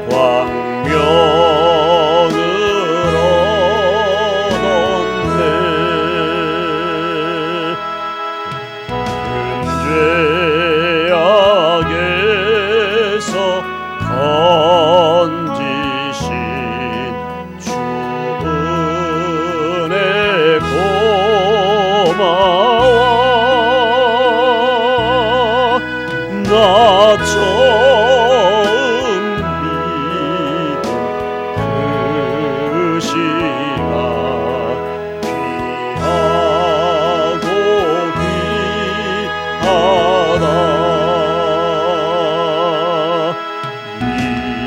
광명을 얻었네. 근죄악에서 건지신 주 은혜 고마워. 나 처음 믿은 그 시간 귀하고 귀하다.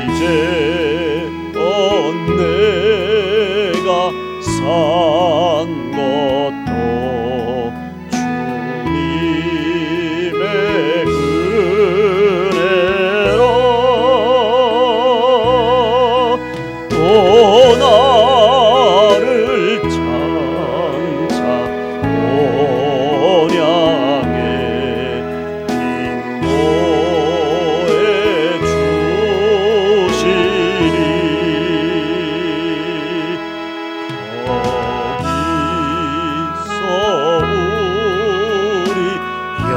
이제껏 내가 산 것도 주님의 은혜로. 또 나를 장차 온양에 인도해 주시리. 거기서 우리 여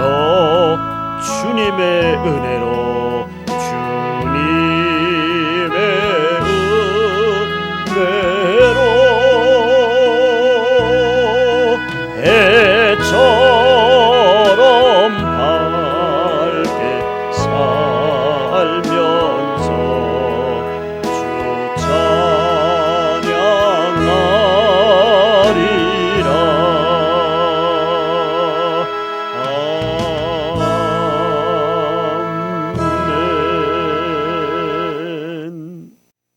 주님의 은혜로 주님의 은혜로 해처럼 밝게 살면서 주 찬양하리라. 아멘.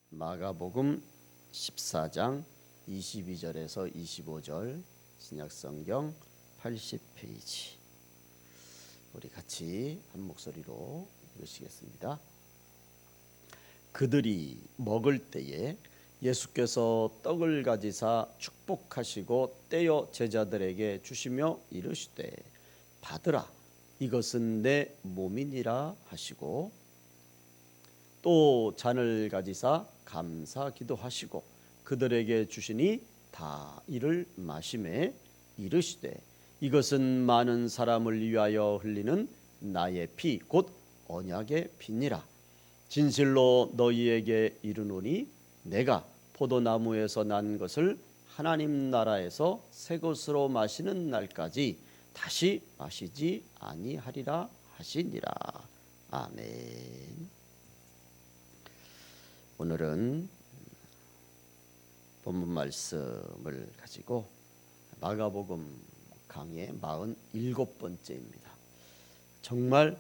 마가복음 14장 22절에서 25절, 신약성경 80페이지. 우리 같이 한 목소리로 읽으시겠습니다. 그들이 먹을 때에 예수께서 떡을 가지사 축복하시고 떼어 제자들에게 주시며 이르시되 받으라, 이것은 내 몸이니라 하시고, 또 잔을 가지사 감사 기도하시고 그들에게 주시니 다 이를 마시매 이르시되 이것은 많은 사람을 위하여 흘리는 나의 피 곧 언약의 피니라. 진실로 너희에게 이르노니 내가 포도나무에서 난 것을 하나님 나라에서 새 것으로 마시는 날까지 다시 마시지 아니하리라 하시니라. 아멘. 오늘은 본문 말씀을 가지고 마가복음 강의 47번째입니다. 정말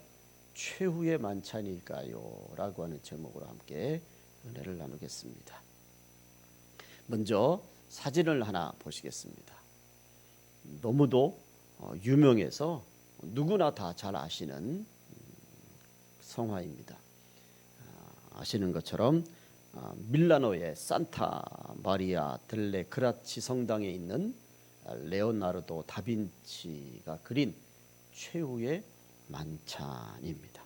최후의 만찬일까요? 라고 하는 제목으로 함께 은혜를 나누겠습니다. 먼저 사진을 하나 보시겠습니다. 너무도 유명해서 누구나 다 잘 아시는 성화입니다. 아시는 것처럼 밀라노의 산타 마리아 델레 그라치 성당에 있는 레오나르도 다빈치가 그린 최후의 만찬입니다.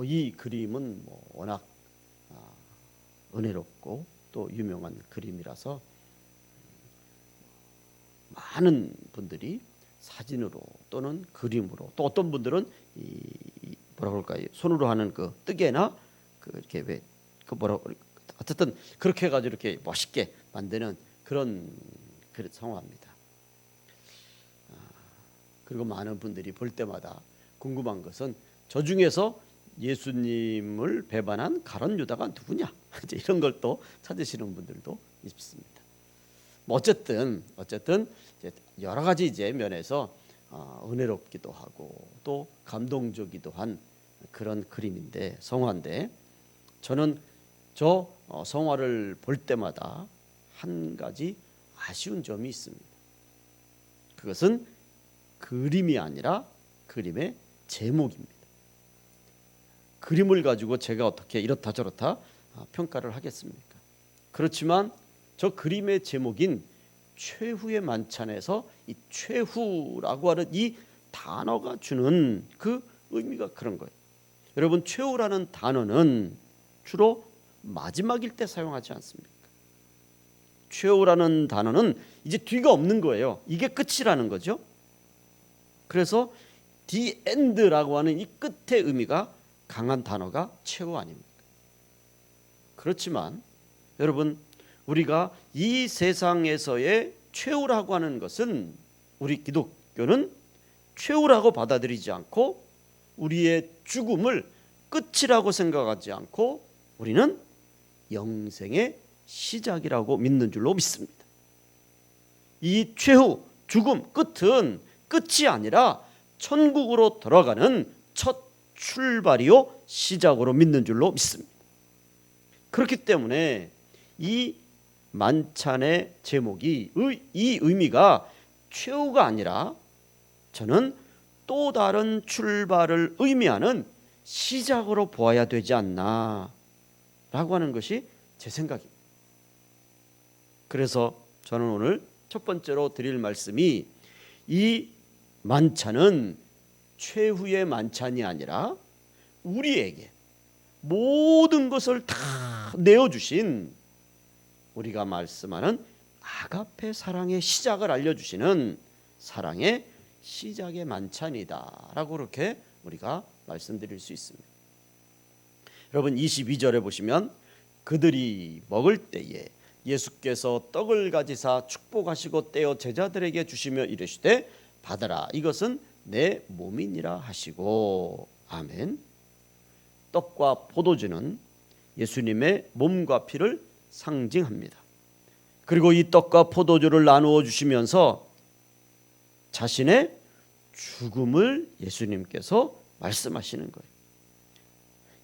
이 그림은 워낙 은혜롭고 또 유명한 그림이라서 많은 분들이 사진으로 또는 그림으로, 또 어떤 분들은 뭐라 그럴까요? 손으로 하는 그 뜨개나 이렇게 어쨌든 그렇게 해가지고 이렇게 멋있게 만드는 그런 성화입니다. 그리고 많은 분들이 볼 때마다 궁금한 것은 저 중에서 예수님을 배반한 가룟 유다가 누구냐? 이제 이런 걸 또 찾으시는 분들도 있습니다. 어쨌든 이제 여러 가지 이제 면에서 은혜롭기도 하고 또 감동적이기도 한 그런 그림인데, 성화인데, 저는 저 성화를 볼 때마다 한 가지 아쉬운 점이 있습니다. 그것은 그림이 아니라 그림의 제목입니다. 그림을 가지고 제가 어떻게 이렇다 저렇다 평가를 하겠습니까? 그렇지만 저 그림의 제목인 최후의 만찬에서 이 최후라고 하는 이 단어가 주는 그 의미가 그런 거예요. 여러분, 최후라는 단어는 주로 마지막일 때 사용하지 않습니까? 최후라는 단어는 이제 뒤가 없는 거예요. 이게 끝이라는 거죠. 그래서 the end라고 하는 이 끝의 의미가 강한 단어가 최후 아닙니까? 그렇지만 여러분, 우리가 이 세상에서의 최후라고 하는 것은 우리 기독교는 최후라고 받아들이지 않고 우리의 죽음을 끝이라고 생각하지 않고 우리는 영생의 시작이라고 믿는 줄로 믿습니다. 이 최후, 죽음, 끝은 끝이 아니라 천국으로 들어가는 첫 출발이요 시작으로 믿는 줄로 믿습니다. 그렇기 때문에 이 만찬의 제목이 이 의미가 최후가 아니라 저는 또 다른 출발을 의미하는 시작으로 보아야 되지 않나 라고 하는 것이 제 생각입니다. 그래서 저는 오늘 첫 번째로 드릴 말씀이 이 만찬은 최후의 만찬이 아니라 우리에게 모든 것을 다 내어주신, 우리가 말씀하는 아가페 사랑의 시작을 알려주시는 사랑의 시작의 만찬이다 라고 그렇게 우리가 말씀드릴 수 있습니다. 여러분, 22절에 보시면 그들이 먹을 때에 예수께서 떡을 가지사 축복하시고 떼어 제자들에게 주시며 이르시되 받아라, 이것은 내 몸이니라 하시고. 아멘. 떡과 포도주는 예수님의 몸과 피를 상징합니다. 그리고 이 떡과 포도주를 나누어 주시면서 자신의 죽음을 예수님께서 말씀하시는 거예요.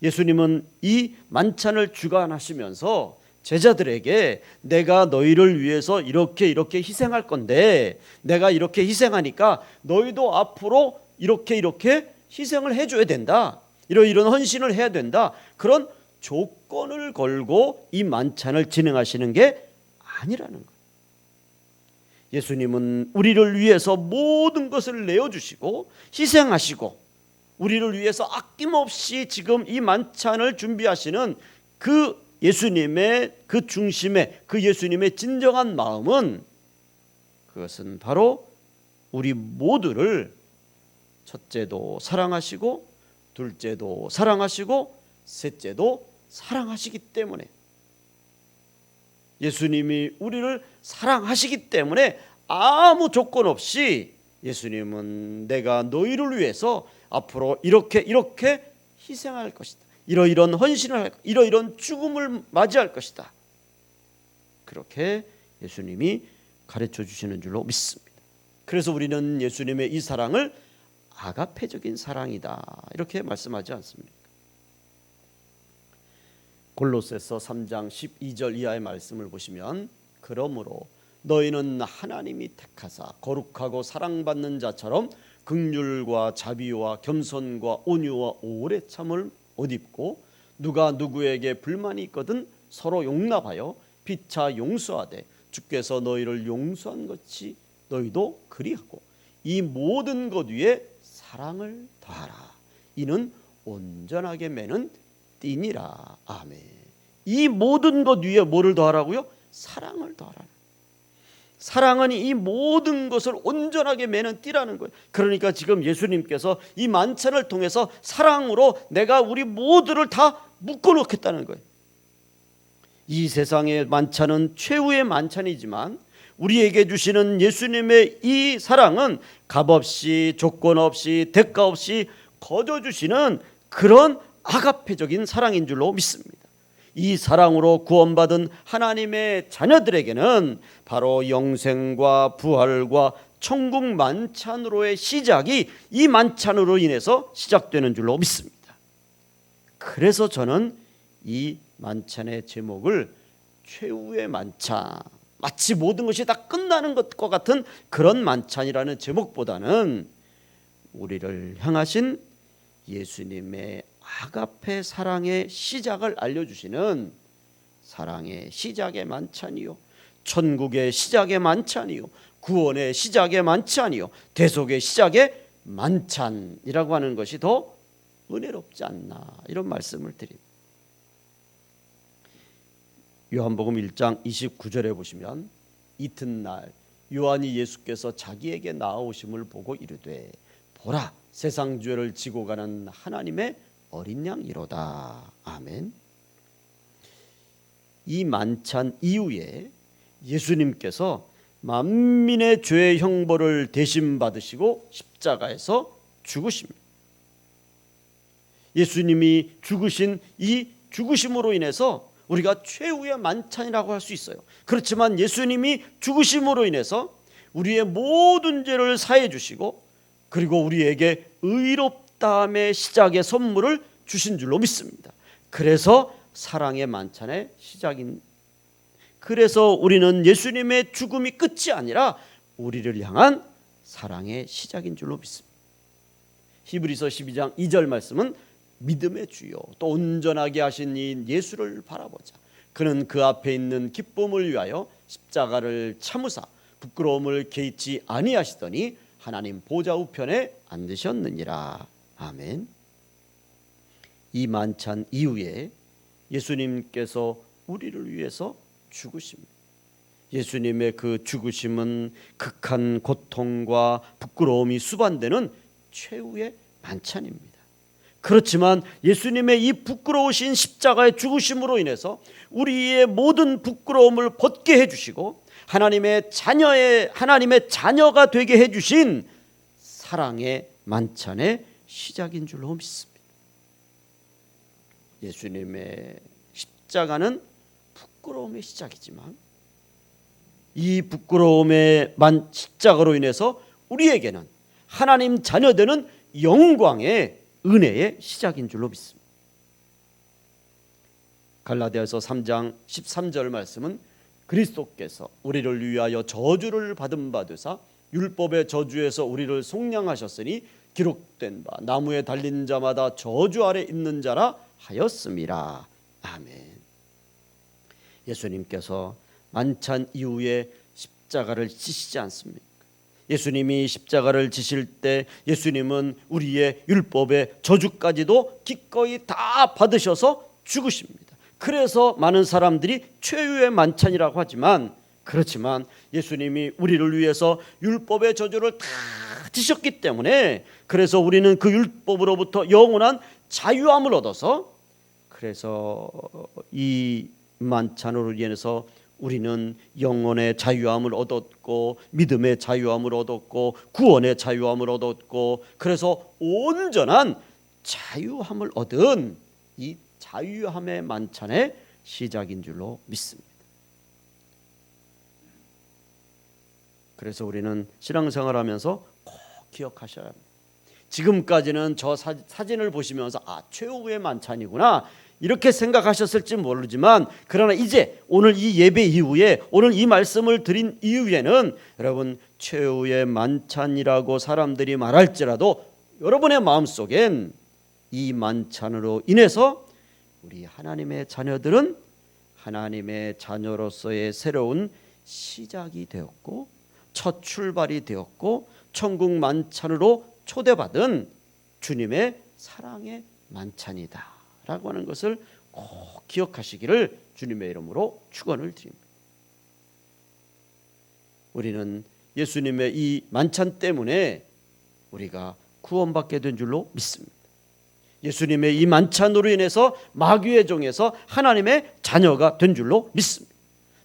예수님은 이 만찬을 주관하시면서 제자들에게 내가 너희를 위해서 이렇게 희생할 건데, 내가 이렇게 희생하니까 너희도 앞으로 이렇게 희생을 해줘야 된다, 이런 헌신을 해야 된다, 그런 조건을 걸고 이 만찬을 진행하시는 게 아니라는 거예요. 예수님은 우리를 위해서 모든 것을 내어주시고 희생하시고 우리를 위해서 아낌없이 지금 이 만찬을 준비하시는 그 예수님의 그 중심에, 그 예수님의 진정한 마음은, 그것은 바로 우리 모두를 첫째도 사랑하시고 둘째도 사랑하시고 셋째도 사랑하시기 때문에, 예수님이 우리를 사랑하시기 때문에 아무 조건 없이 예수님은 내가 너희를 위해서 앞으로 이렇게 희생할 것이다, 이러이런 헌신을 할, 이러이런 죽음을 맞이할 것이다, 그렇게 예수님이 가르쳐 주시는 줄로 믿습니다. 그래서 우리는 예수님의 이 사랑을 아가페적인 사랑이다 이렇게 말씀하지 않습니까? 골로새서 3장 12절 이하의 말씀을 보시면, 그러므로 너희는 하나님이 택하사 거룩하고 사랑받는 자처럼 긍휼과 자비와 겸손과 온유와 오래 참을 옷 입고, 누가 누구에게 불만이 있거든 서로 용납하여 피차 용서하되 주께서 너희를 용서한 것이 너희도 그리하고 이 모든 것 위에 사랑을 더하라, 이는 온전하게 매는 띠니라. 아멘. 이 모든 것 위에 뭐를 더하라고요? 사랑을 더하라. 사랑은 이 모든 것을 온전하게 매는 띠라는 거예요. 그러니까 지금 예수님께서 이 만찬을 통해서 사랑으로 내가 우리 모두를 다 묶어놓겠다는 거예요. 이 세상의 만찬은 최후의 만찬이지만 우리에게 주시는 예수님의 이 사랑은 값없이, 조건 없이, 대가 없이 거저 주시는 그런 아가페적인 사랑인 줄로 믿습니다. 이 사랑으로 구원받은 하나님의 자녀들에게는 바로 영생과 부활과 천국 만찬으로의 시작이 이 만찬으로 인해서 시작되는 줄로 믿습니다. 그래서 저는 이 만찬의 제목을 최후의 만찬, 마치 모든 것이 다 끝나는 것과 같은 그런 만찬이라는 제목보다는 우리를 향하신 예수님의 아가페 사랑의 시작을 알려주시는 사랑의 시작의 만찬이요, 천국의 시작의 만찬이요, 구원의 시작의 만찬이요, 대속의 시작의 만찬이라고 하는 것이 더 은혜롭지 않나, 이런 말씀을 드립니다. 요한복음 1장 29절에 보시면 이튿날 요한이 예수께서 자기에게 나아오심을 보고 이르되 보라, 세상 죄를 지고 가는 하나님의 어린 양이로다. 아멘. 이 만찬 이후에 예수님께서 만민의 죄의 형벌을 대신 받으시고 십자가에서 죽으십니다. 예수님이 죽으신 이 죽으심으로 인해서 우리가 최후의 만찬이라고 할 수 있어요. 그렇지만 예수님이 죽으심으로 인해서 우리의 모든 죄를 사해 주시고 그리고 우리에게 의롭다함의 시작의 선물을 주신 줄로 믿습니다. 그래서 사랑의 만찬의 시작인, 그래서 우리는 예수님의 죽음이 끝이 아니라 우리를 향한 사랑의 시작인 줄로 믿습니다. 히브리서 12장 2절 말씀은 믿음의 주요 또 온전하게 하신 이 예수를 바라보자. 그는 그 앞에 있는 기쁨을 위하여 십자가를 참으사 부끄러움을 개의치 아니하시더니 하나님 보좌 우편에 앉으셨느니라. 아멘. 이 만찬 이후에 예수님께서 우리를 위해서 죽으십니다. 예수님의 그 죽으심은 극한 고통과 부끄러움이 수반되는 최후의 만찬입니다. 그렇지만 예수님의 이 부끄러우신 십자가의 죽으심으로 인해서 우리의 모든 부끄러움을 벗게 해주시고 하나님의 자녀가 되게 해주신 사랑의 만찬의 시작인 줄로 믿습니다. 예수님의 십자가는 부끄러움의 시작이지만 이 부끄러움의 십자가로 인해서 우리에게는 하나님 자녀되는 영광의 은혜의 시작인 줄로 믿습니다. 갈라디아서 3장 13절 말씀은 그리스도께서 우리를 위하여 저주를 받은 바 되사 율법의 저주에서 우리를 속량하셨으니 기록된 바 나무에 달린 자마다 저주 아래 있는 자라 하였음이라. 아멘. 예수님께서 만찬 이후에 십자가를 지시지 않습니까? 예수님이 십자가를 지실 때 예수님은 우리의 율법의 저주까지도 기꺼이 다 받으셔서 죽으십니다. 그래서 많은 사람들이 최후의 만찬이라고 하지만 그렇지만 예수님이 우리를 위해서 율법의 저주를 다 지셨기 때문에 그래서 우리는 그 율법으로부터 영원한 자유함을 얻어서 그래서 이 만찬으로 인해서 우리는 영혼의 자유함을 얻었고 믿음의 자유함을 얻었고 구원의 자유함을 얻었고 그래서 온전한 자유함을 얻은 이 자유함의 만찬의 시작인 줄로 믿습니다. 그래서 우리는 신앙생활하면서 꼭 기억하셔야 합니다. 지금까지는 저 사진을 보시면서 최후의 만찬이구나 이렇게 생각하셨을지 모르지만 그러나 이제 오늘 이 예배 이후에 오늘 이 말씀을 드린 이후에는 여러분 최후의 만찬이라고 사람들이 말할지라도 여러분의 마음속엔 이 만찬으로 인해서 우리 하나님의 자녀들은 하나님의 자녀로서의 새로운 시작이 되었고 첫 출발이 되었고 천국 만찬으로 초대받은 주님의 사랑의 만찬이다 라고 하는 것을 꼭 기억하시기를 주님의 이름으로 축원을 드립니다. 우리는 예수님의 이 만찬 때문에 우리가 구원받게 된 줄로 믿습니다. 예수님의 이 만찬으로 인해서 마귀의 종에서 하나님의 자녀가 된 줄로 믿습니다.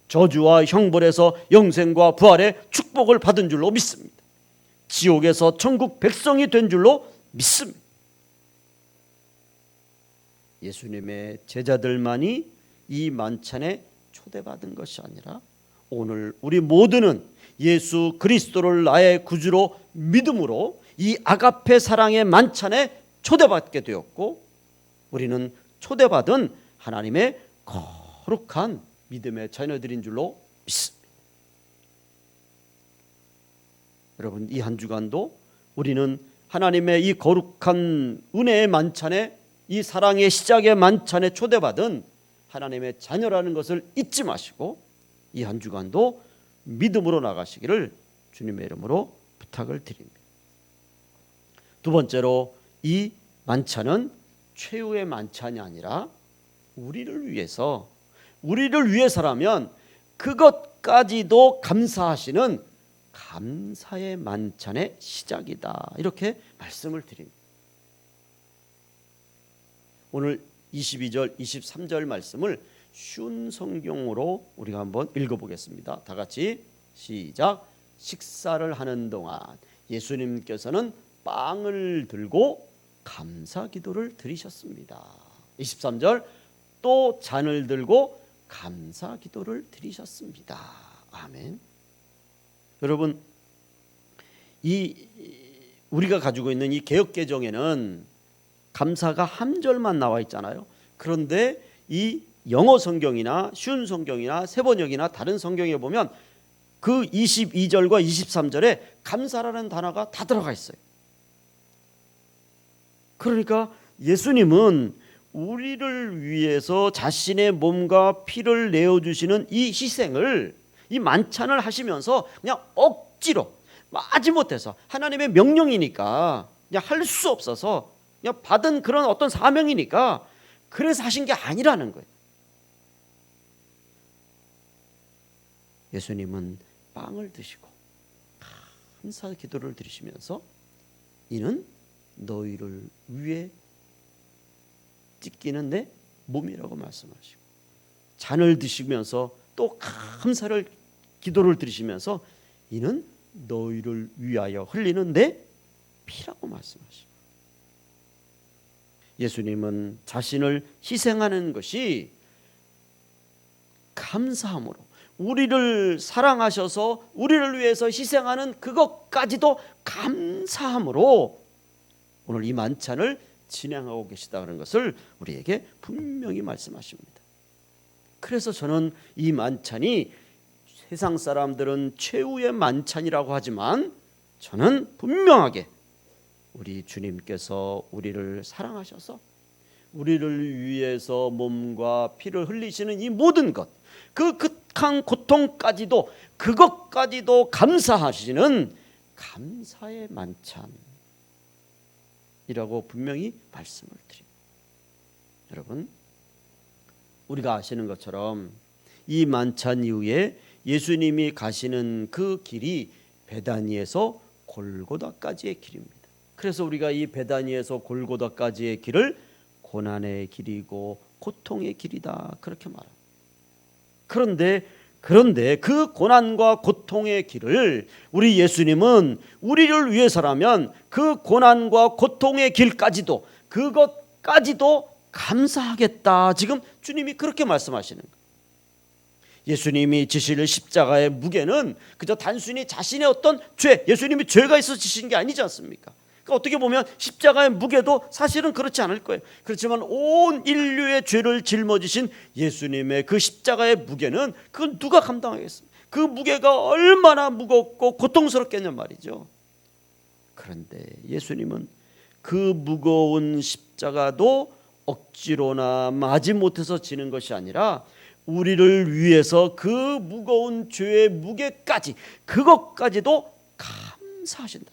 저주와 형벌에서 영생과 부활의 축복을 받은 줄로 믿습니다. 지옥에서 천국 백성이 된 줄로 믿습니다. 예수님의 제자들만이 이 만찬에 초대받은 것이 아니라 오늘 우리 모두는 예수 그리스도를 나의 구주로 믿음으로 이 아가페 사랑의 만찬에 초대받게 되었고 우리는 초대받은 하나님의 거룩한 믿음의 자녀들인 줄로 믿습니다. 여러분 이 한 주간도 우리는 하나님의 이 거룩한 은혜의 만찬에 이 사랑의 시작의 만찬에 초대받은 하나님의 자녀라는 것을 잊지 마시고 이 한 주간도 믿음으로 나가시기를 주님의 이름으로 부탁을 드립니다. 두 번째로 이 만찬은 최후의 만찬이 아니라 우리를 위해서라면 그것까지도 감사하시는 감사의 만찬의 시작이다. 이렇게 말씀을 드립니다. 오늘 22절, 23절 말씀을 쉬운 성경으로 우리가 한번 읽어보겠습니다. 다 같이 시작. 식사를 하는 동안 예수님께서는 빵을 들고 감사 기도를 드리셨습니다. 23절 또 잔을 들고 감사 기도를 드리셨습니다. 아멘. 여러분, 우리가 가지고 있는 이 개역개정에는 감사가 한 절만 나와 있잖아요. 그런데 이 영어 성경이나 쉬운 성경이나 세번역이나 다른 성경에 보면 그 22절과 23절에 감사라는 단어가 다 들어가 있어요. 그러니까 예수님은 우리를 위해서 자신의 몸과 피를 내어주시는 이 희생을, 이 만찬을 하시면서 그냥 억지로 마지못해서 하나님의 명령이니까 그냥 할 수 없어서 그냥 받은 그런 어떤 사명이니까 그래서 하신 게 아니라는 거예요. 예수님은 빵을 드시고 감사 기도를 드리시면서 이는 너희를 위해 찢기는 내 몸이라고 말씀하시고, 잔을 드시면서 또 감사를 기도를 드리시면서 이는 너희를 위하여 흘리는 내 피라고 말씀하시고, 예수님은 자신을 희생하는 것이 감사함으로, 우리를 사랑하셔서 우리를 위해서 희생하는 그것까지도 감사함으로 오늘 이 만찬을 진행하고 계시다는 것을 우리에게 분명히 말씀하십니다. 그래서 저는 이 만찬이 세상 사람들은 최후의 만찬이라고 하지만 저는 분명하게 우리 주님께서 우리를 사랑하셔서 우리를 위해서 몸과 피를 흘리시는 이 모든 것, 그 극한 고통까지도 그것까지도 감사하시는 감사의 만찬이라고 분명히 말씀을 드립니다. 여러분, 우리가 아시는 것처럼 이 만찬 이후에 예수님이 가시는 그 길이 베다니에서 골고다까지의 길입니다. 그래서 우리가 이 베다니에서 골고다까지의 길을 고난의 길이고 고통의 길이다 그렇게 말합니다. 그런데 그 고난과 고통의 길을 우리 예수님은 우리를 위해서라면 그 고난과 고통의 길까지도 그것까지도 감사하겠다. 지금 주님이 그렇게 말씀하시는 거예요. 예수님이 지실 십자가의 무게는 그저 단순히 자신의 어떤 죄, 예수님이 죄가 있어서 지신 게 아니지 않습니까? 그러니까 어떻게 보면 십자가의 무게도 사실은 그렇지 않을 거예요. 그렇지만 온 인류의 죄를 짊어지신 예수님의 그 십자가의 무게는 그건 누가 감당하겠습니까? 그 무게가 얼마나 무겁고 고통스럽겠냔 말이죠. 그런데 예수님은 그 무거운 십자가도 억지로나 마지못해서 지는 것이 아니라 우리를 위해서 그 무거운 죄의 무게까지, 그것까지도 감사하신다.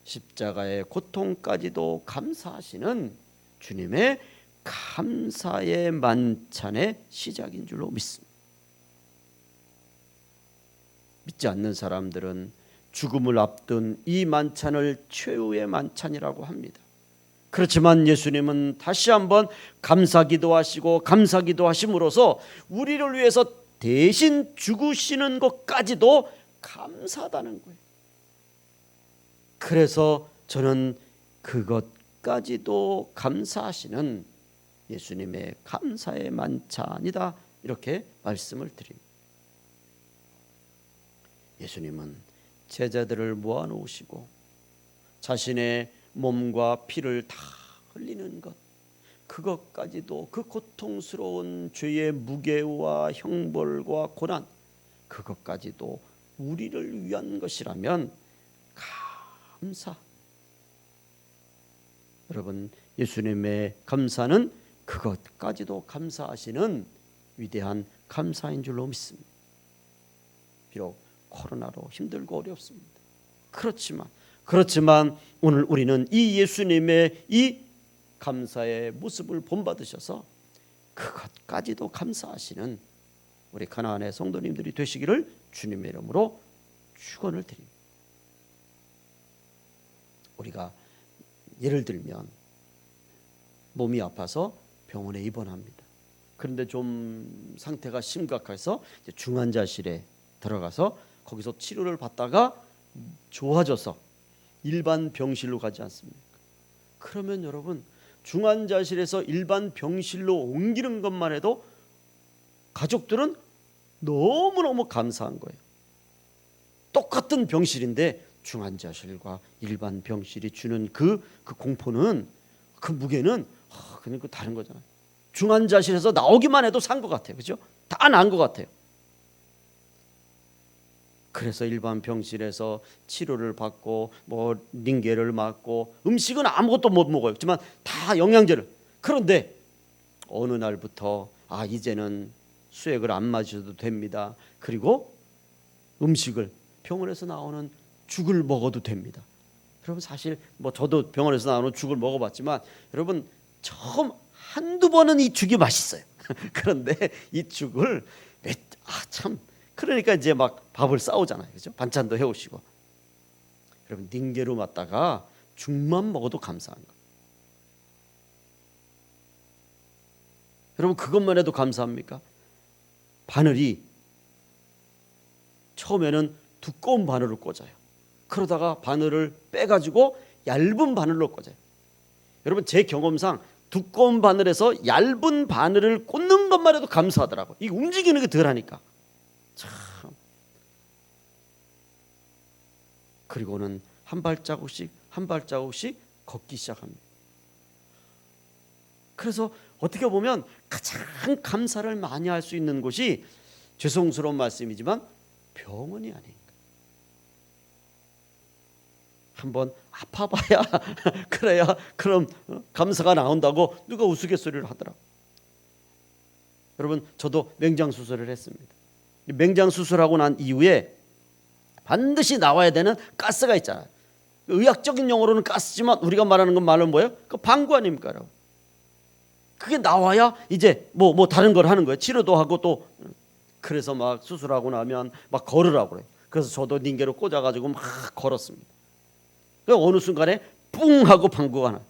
십자가의 고통까지도 감사하시는 주님의 감사의 만찬의 시작인 줄로 믿습니다. 믿지 않는 사람들은 죽음을 앞둔 이 만찬을 최후의 만찬이라고 합니다. 그렇지만 예수님은 다시 한번 감사기도 하시고 감사기도 하심으로써 우리를 위해서 대신 죽으시는 것까지도 감사하다는 거예요. 그래서 저는 그것까지도 감사하시는 예수님의 감사의 만찬이다 이렇게 말씀을 드립니다. 예수님은 제자들을 모아놓으시고 자신의 몸과 피를 다 흘리는 것, 그것까지도 그 고통스러운 죄의 무게와 형벌과 고난, 그것까지도 우리를 위한 것이라면 감사. 여러분, 예수님의 감사는 그것까지도 감사하시는 위대한 감사인 줄로 믿습니다. 비록 코로나로 힘들고 어렵습니다. 그렇지만 그렇지만 오늘 우리는 이 예수님의 이 감사의 모습을 본받으셔서 그것까지도 감사하시는 우리 가나안의 성도님들이 되시기를 주님의 이름으로 축원을 드립니다. 우리가 예를 들면 몸이 아파서 병원에 입원합니다. 그런데 좀 상태가 심각해서 중환자실에 들어가서 거기서 치료를 받다가 좋아져서 일반 병실로 가지 않습니까? 그러면 여러분, 중환자실에서 일반 병실로 옮기는 것만 해도 가족들은 너무너무 감사한 거예요. 똑같은 병실인데 중환자실과 일반 병실이 주는 그 공포는, 그 무게는 그냥 다른 거잖아요. 중환자실에서 나오기만 해도 산 것 같아요. 그렇죠? 다 난 것 같아요. 그래서 일반 병실에서 치료를 받고 뭐 링겔을 맞고 음식은 아무것도 못 먹어요. 그렇지만 다 영양제를. 그런데 어느 날부터 이제는 수액을 안 마셔도 됩니다. 그리고 음식을, 병원에서 나오는 죽을 먹어도 됩니다. 여러분, 사실 뭐 저도 병원에서 나오는 죽을 먹어봤지만 여러분, 처음 한두 번은 이 죽이 맛있어요. 그런데 이 죽을 참, 그러니까 이제 막 밥을 싸우잖아요. 그죠? 반찬도 해오시고. 여러분, 닝게로 맞다가 죽만 먹어도 감사한 거. 여러분, 그것만 해도 감사합니까? 바늘이 처음에는 두꺼운 바늘을 꽂아요. 그러다가 바늘을 빼가지고 얇은 바늘로 꽂아요. 여러분, 제 경험상 두꺼운 바늘에서 얇은 바늘을 꽂는 것만 해도 감사하더라고요. 이 움직이는 게 덜하니까. 참. 그리고는 한 발자국씩 한 발자국씩 걷기 시작합니다. 그래서 어떻게 보면 가장 감사를 많이 할 수 있는 곳이, 죄송스러운 말씀이지만 병원이 아닌가. 한번 아파봐야 그래야 그럼 감사가 나온다고 누가 우스갯소리를 하더라고. 여러분, 저도 맹장 수술을 했습니다. 맹장 수술하고 난 이후에 반드시 나와야 되는 가스가 있잖아요. 의학적인 용어로는 가스지만 우리가 말하는 건 말은 뭐예요? 그 방구 아닙니까? 여러분. 그게 나와야 이제 뭐 다른 걸 하는 거예요. 치료도 하고 또. 그래서 막 수술하고 나면 막 걸으라고 그래요. 그래서 저도 닌게로 꽂아가지고 막 걸었습니다. 어느 순간에 뿡 하고 방구가 나.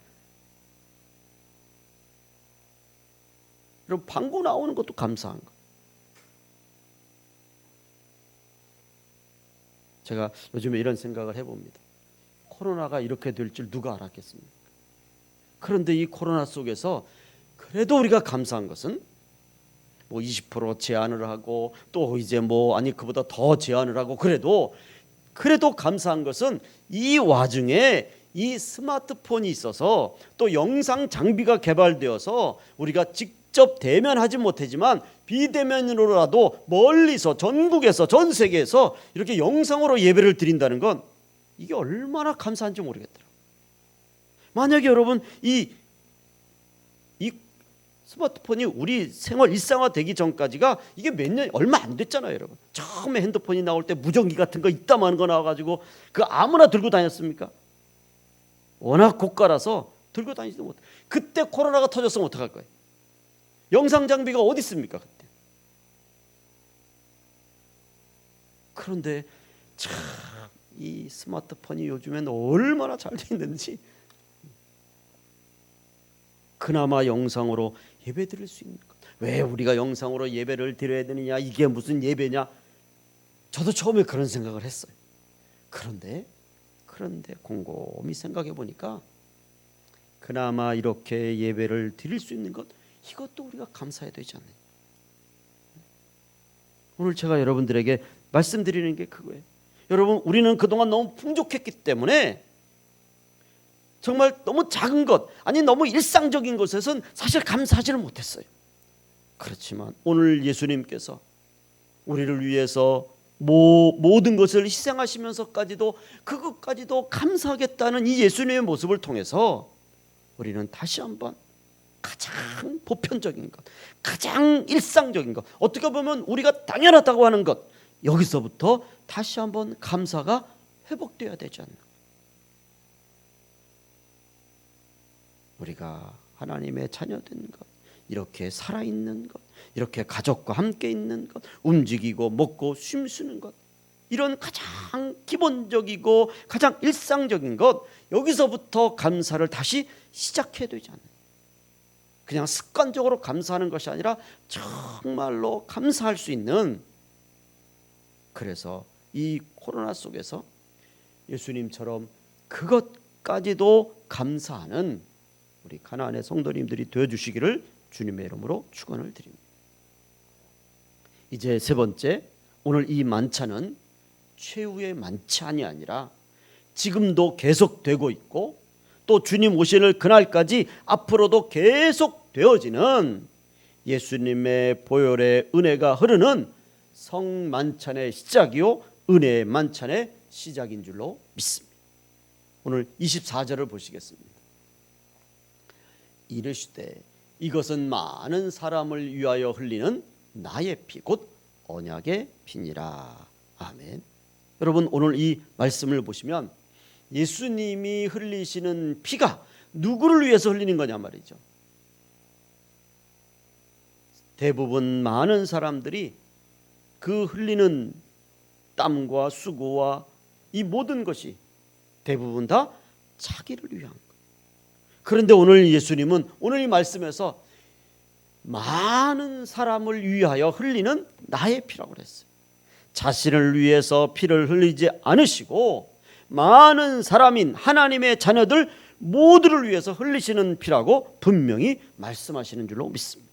그럼 방구 나오는 것도 감사한 거. 제가 요즘에 이런 생각을 해봅니다. 코로나가 이렇게 될 줄 누가 알았겠습니까? 그런데 이 코로나 속에서 그래도 우리가 감사한 것은 뭐 20% 제한을 하고 또 이제 그보다 더 제한을 하고 그래도 감사한 것은 이 와중에 이 스마트폰이 있어서 또 영상 장비가 개발되어서 우리가 직접 대면하지 못하지만 비대면으로라도 멀리서 전국에서 전 세계에서 이렇게 영상으로 예배를 드린다는 건 이게 얼마나 감사한지 모르겠더라고요. 만약에 여러분 이 스마트폰이 우리 생활 일상화되기 전까지가 이게 얼마 안 됐잖아요, 여러분. 처음에 핸드폰이 나올 때 무전기 같은 거 이따만한 거 나와가지고 그 아무나 들고 다녔습니까? 워낙 고가라서 들고 다니지도 못해. 그때 코로나가 터졌으면 어떡할 거예요? 영상 장비가 어디 있습니까 그때? 그런데 참 이 스마트폰이 요즘엔 얼마나 잘 돼 있는지. 그나마 영상으로 예배 드릴 수 있는 것. 왜 우리가 영상으로 예배를 드려야 되느냐? 이게 무슨 예배냐? 저도 처음에 그런 생각을 했어요. 그런데 곰곰이 생각해 보니까 그나마 이렇게 예배를 드릴 수 있는 것, 이것도 우리가 감사해야 되지 않나요? 오늘 제가 여러분들에게 말씀드리는 게 그거예요. 여러분, 우리는 그동안 너무 풍족했기 때문에 정말 너무 작은 것, 아니 너무 일상적인 것에선 사실 감사하지를 못했어요. 그렇지만 오늘 예수님께서 우리를 위해서 모든 것을 희생하시면서까지도 그것까지도 감사하겠다는 이 예수님의 모습을 통해서 우리는 다시 한번 가장 보편적인 것, 가장 일상적인 것, 어떻게 보면 우리가 당연하다고 하는 것, 여기서부터 다시 한번 감사가 회복되어야 되지 않나. 우리가 하나님의 자녀된 것, 이렇게 살아있는 것, 이렇게 가족과 함께 있는 것, 움직이고 먹고 쉼쉬는 것, 이런 가장 기본적이고 가장 일상적인 것, 여기서부터 감사를 다시 시작해야 되지 않나요? 그냥 습관적으로 감사하는 것이 아니라 정말로 감사할 수 있는, 그래서 이 코로나 속에서 예수님처럼 그것까지도 감사하는 우리 가나안의 성도님들이 되어주시기를 주님의 이름으로 축원을 드립니다. 이제 세 번째, 오늘 이 만찬은 최후의 만찬이 아니라 지금도 계속되고 있고 또 주님 오실 그날까지 앞으로도 계속 되어지는 예수님의 보혈의 은혜가 흐르는 성만찬의 시작이요 은혜의 만찬의 시작인 줄로 믿습니다. 오늘 24절을 보시겠습니다. 이르시되 이것은 많은 사람을 위하여 흘리는 나의 피 곧 언약의 피니라. 아멘. 여러분, 오늘 이 말씀을 보시면 예수님이 흘리시는 피가 누구를 위해서 흘리는 거냐 말이죠. 대부분 많은 사람들이 그 흘리는 땀과 수고와 이 모든 것이 대부분 다 자기를 위한 것. 그런데 오늘 예수님은 오늘 이 말씀에서 많은 사람을 위하여 흘리는 나의 피라고 그랬어요. 자신을 위해서 피를 흘리지 않으시고 많은 사람인 하나님의 자녀들 모두를 위해서 흘리시는 피라고 분명히 말씀하시는 줄로 믿습니다.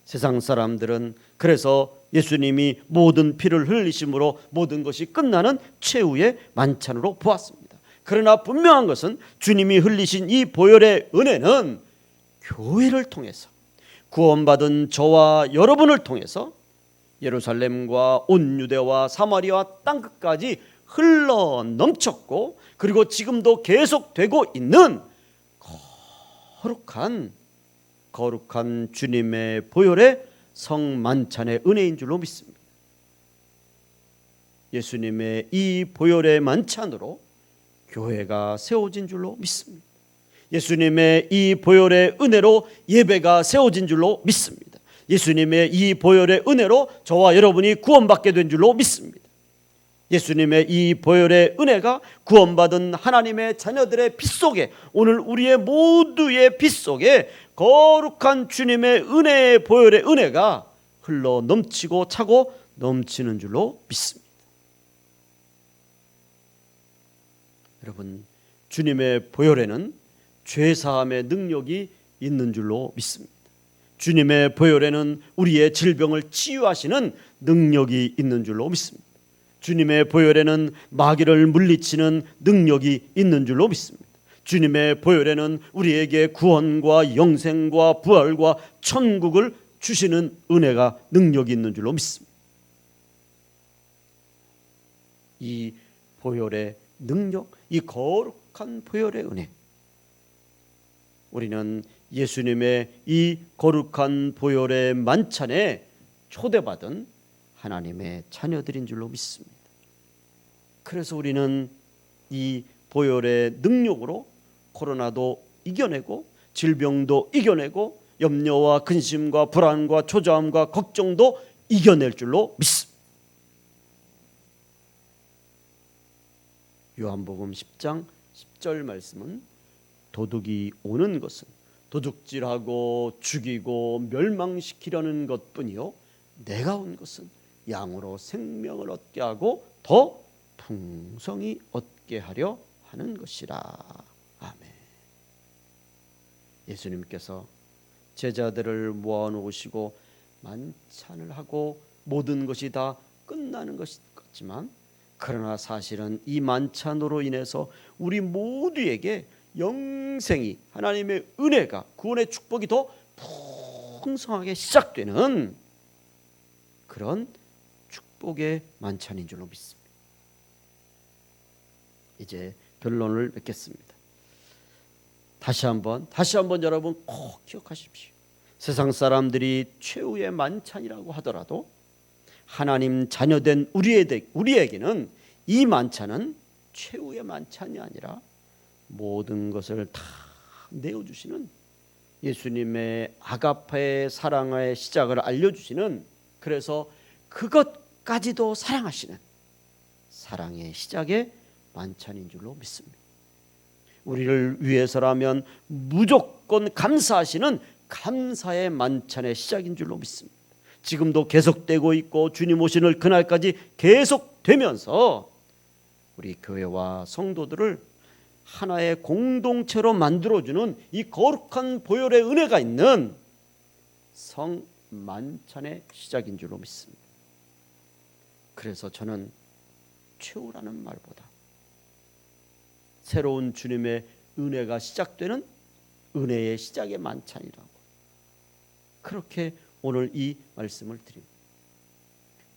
세상 사람들은 그래서 예수님이 모든 피를 흘리심으로 모든 것이 끝나는 최후의 만찬으로 보았습니다. 그러나 분명한 것은 주님이 흘리신 이 보혈의 은혜는 교회를 통해서, 구원받은 저와 여러분을 통해서 예루살렘과 온 유대와 사마리아 땅끝까지 흘러 넘쳤고, 그리고 지금도 계속되고 있는 거룩한 주님의 보혈의 성만찬의 은혜인 줄로 믿습니다. 예수님의 이 보혈의 만찬으로 교회가 세워진 줄로 믿습니다. 예수님의 이 보혈의 은혜로 예배가 세워진 줄로 믿습니다. 예수님의 이 보혈의 은혜로 저와 여러분이 구원받게 된 줄로 믿습니다. 예수님의 이 보혈의 은혜가 구원받은 하나님의 자녀들의 피 속에, 오늘 우리의 모두의 피 속에 거룩한 주님의 은혜의 보혈의 은혜가 흘러 넘치고 차고 넘치는 줄로 믿습니다. 여러분, 주님의 보혈에는 죄사함의 능력이 있는 줄로 믿습니다. 주님의 보혈에는 우리의 질병을 치유하시는 능력이 있는 줄로 믿습니다. 주님의 보혈에는 마귀를 물리치는 능력이 있는 줄로 믿습니다. 주님의 보혈에는 우리에게 구원과 영생과 부활과 천국을 주시는 은혜가 능력이 있는 줄로 믿습니다. 이 보혈의 능력, 이 거룩한 보혈의 은혜, 우리는 예수님의 이 거룩한 보혈의 만찬에 초대받은 하나님의 자녀들인 줄로 믿습니다. 그래서 우리는 이 보혈의 능력으로 코로나도 이겨내고 질병도 이겨내고 염려와 근심과 불안과 초조함과 걱정도 이겨낼 줄로 믿습니다. 요한복음 10장 10절 말씀은 도둑이 오는 것은 도둑질하고 죽이고 멸망시키려는 것뿐이요 내가 온 것은 양으로 생명을 얻게 하고 더 풍성히 얻게 하려 하는 것이라. 아멘. 예수님께서 제자들을 모아놓으시고 만찬을 하고 모든 것이 다 끝나는 것 같지만, 그러나 사실은 이 만찬으로 인해서 우리 모두에게 영생이, 하나님의 은혜가, 구원의 축복이 더 풍성하게 시작되는 그런 축복의 만찬인 줄로 믿습니다. 이제 결론을 맺겠습니다. 다시 한번 여러분 꼭 기억하십시오. 세상 사람들이 최후의 만찬이라고 하더라도 하나님 자녀된 우리에게는 이 만찬은 최후의 만찬이 아니라 모든 것을 다 내어주시는 예수님의 아가페의 사랑의 시작을 알려주시는, 그래서 그것까지도 사랑하시는 사랑의 시작의 만찬인 줄로 믿습니다. 우리를 위해서라면 무조건 감사하시는 감사의 만찬의 시작인 줄로 믿습니다. 지금도 계속되고 있고 주님 오시는 그날까지 계속되면서 우리 교회와 성도들을 하나의 공동체로 만들어주는 이 거룩한 보혈의 은혜가 있는 성만찬의 시작인 줄로 믿습니다. 그래서 저는 최후라는 말보다 새로운 주님의 은혜가 시작되는 은혜의 시작의 만찬이라고, 그렇게 오늘 이 말씀을 드립니다.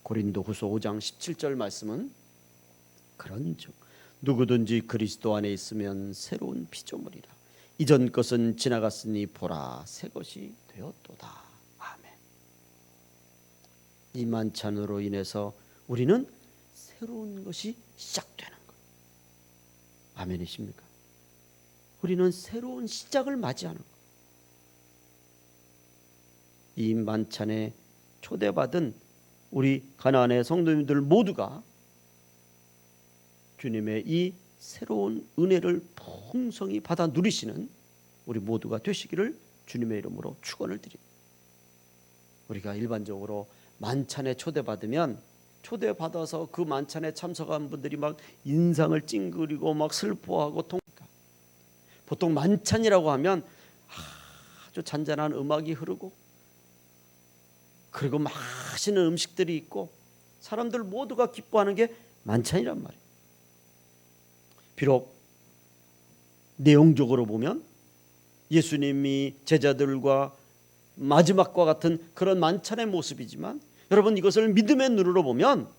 고린도후서 5장 17절 말씀은 그런즉 누구든지 그리스도 안에 있으면 새로운 피조물이라, 이전 것은 지나갔으니 보라 새 것이 되었도다. 아멘. 이 만찬으로 인해서 우리는 새로운 것이 시작되는 것. 아멘이십니까? 우리는 새로운 시작을 맞이하는 것. 이 만찬에 초대받은 우리 가나안의 성도님들 모두가 주님의 이 새로운 은혜를 풍성히 받아 누리시는 우리 모두가 되시기를 주님의 이름으로 축원을 드립니다. 우리가 일반적으로 만찬에 초대받으면 초대받아서 그 만찬에 참석한 분들이 막 인상을 찡그리고 막 슬퍼하고 보통 만찬이라고 하면 아주 잔잔한 음악이 흐르고 그리고 맛있는 음식들이 있고 사람들 모두가 기뻐하는 게 만찬이란 말이에요. 비록 내용적으로 보면 예수님이 제자들과 마지막과 같은 그런 만찬의 모습이지만, 여러분 이것을 믿음의 눈으로 보면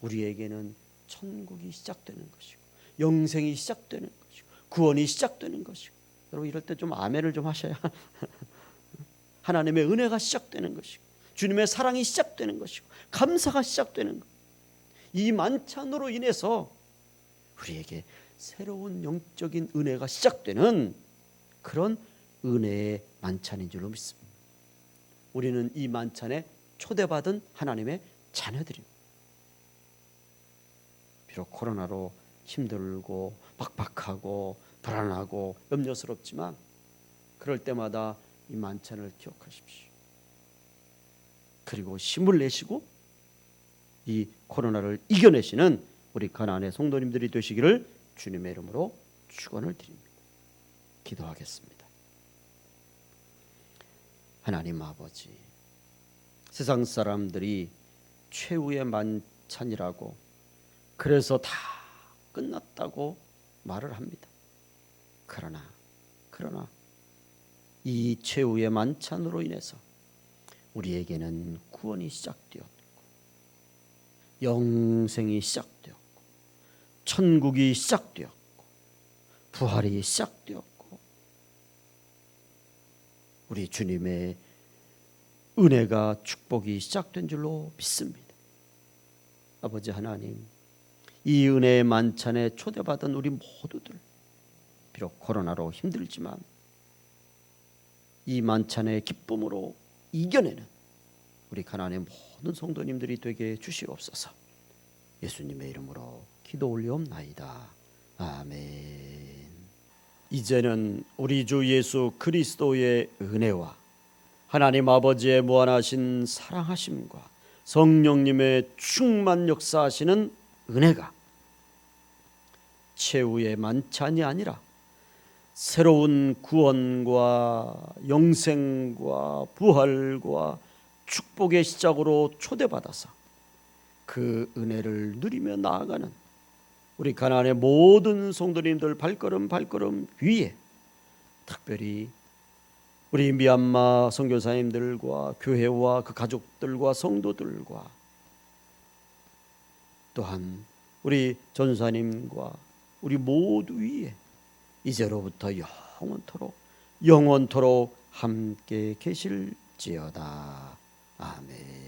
우리에게는 천국이 시작되는 것이고 영생이 시작되는 것이고 구원이 시작되는 것이고, 여러분 이럴 때 좀 아멘을 좀 하셔야 하나님의 은혜가 시작되는 것이고 주님의 사랑이 시작되는 것이고 감사가 시작되는 것. 이 만찬으로 인해서 우리에게 새로운 영적인 은혜가 시작되는 그런 은혜의 만찬인 줄로 믿습니다. 우리는 이 만찬에 초대받은 하나님의 자녀들입니다. 비록 코로나로 힘들고 빡빡하고 불안하고 염려스럽지만 그럴 때마다 이 만찬을 기억하십시오. 그리고 힘을 내시고 이 코로나를 이겨내시는 우리 가나안의 성도님들이 되시기를 주님의 이름으로 축원을 드립니다. 기도하겠습니다. 하나님 아버지, 세상 사람들이 최후의 만찬이라고 그래서 다 끝났다고 말을 합니다. 그러나 이 최후의 만찬으로 인해서 우리에게는 구원이 시작되었고 영생이 시작되었고 천국이 시작되었고 부활이 시작되었고 우리 주님의 은혜가 축복이 시작된 줄로 믿습니다. 아버지 하나님, 이 은혜의 만찬에 초대받은 우리 모두들, 비록 코로나로 힘들지만 이 만찬의 기쁨으로 이겨내는 우리 가나안의 모든 성도님들이 되게 주시옵소서. 예수님의 이름으로 기도 올리옵나이다. 아멘. 이제는 우리 주 예수 그리스도의 은혜와 하나님 아버지의 무한하신 사랑하심과 성령님의 충만 역사하시는 은혜가 최후의 만찬이 아니라 새로운 구원과 영생과 부활과 축복의 시작으로 초대받아서 그 은혜를 누리며 나아가는 우리 가나안의 모든 성도님들 발걸음 위에 특별히 우리 미얀마 선교사님들과 교회와 그 가족들과 성도들과 또한 우리 전사님과 우리 모두 위에 이제로부터 영원토록 함께 계실지어다. 아멘.